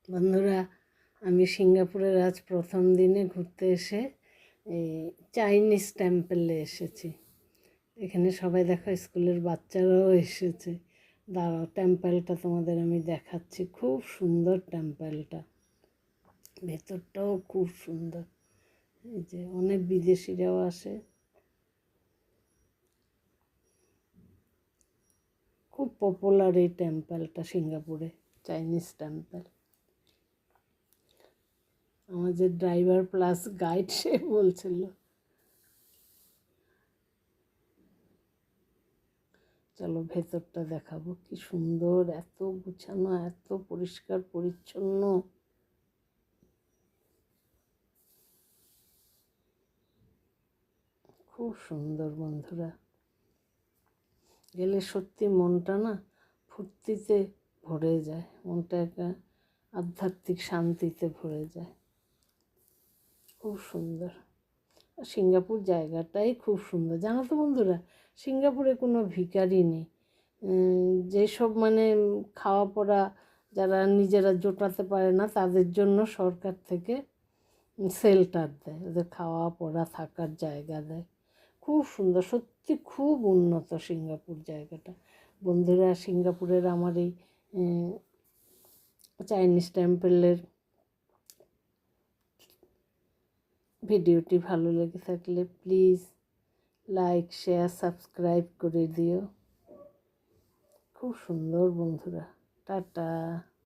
বন্ধুরা, আমি সিঙ্গাপুরের আজ প্রথম দিনে ঘুরতে এসে এই চাইনিজ টেম্পলে এসেছি। এখানে সবাই দেখো, স্কুলের বাচ্চারাও এসেছে। দাঁড়াও, টেম্পলটা তোমাদের আমি দেখাচ্ছি। খুব সুন্দর টেম্পলটা, ভেতরটাও খুব সুন্দর। এই যে অনেক বিদেশিরাও আসে। খুব পপুলার এই টেম্পলটা সিঙ্গাপুরে, চাইনিজ টেম্পল। আমাদের ড্রাইভার প্লাস গাইড সে বলছিল, চলো ভেতরটা দেখাবো। কি সুন্দর, এত গুছানো, এত পরিষ্কার পরিচ্ছন্ন। খুব সুন্দর বন্ধুরা, গেলে সত্যি মনটা না ফুর্তিতে ভরে যায়, মনটা একটা আধ্যাত্মিক শান্তিতে ভরে যায়। খুব সুন্দর। সিঙ্গাপুর জায়গাটাই খুব সুন্দর, জানো তো বন্ধুরা। সিঙ্গাপুরে কোনো ভিখারি নেই। যেসব খাওয়া পড়া যারা নিজেরা জোটাতে পারে না, তাদের জন্য সরকার থেকে শেল্টার দেয়, ওদের খাওয়া পড়া থাকার জায়গা দেয়। খুব সুন্দর, সত্যি খুব উন্নত সিঙ্গাপুর জায়গাটা। বন্ধুরা, সিঙ্গাপুরের আমার এই চাইনিজ টেম্পলের ভিডিওটি ভালো লেগে থাকলে প্লিজ লাইক, শেয়ার, সাবস্ক্রাইব করে দিও। খুব সুন্দর বন্ধুরা, টাটা।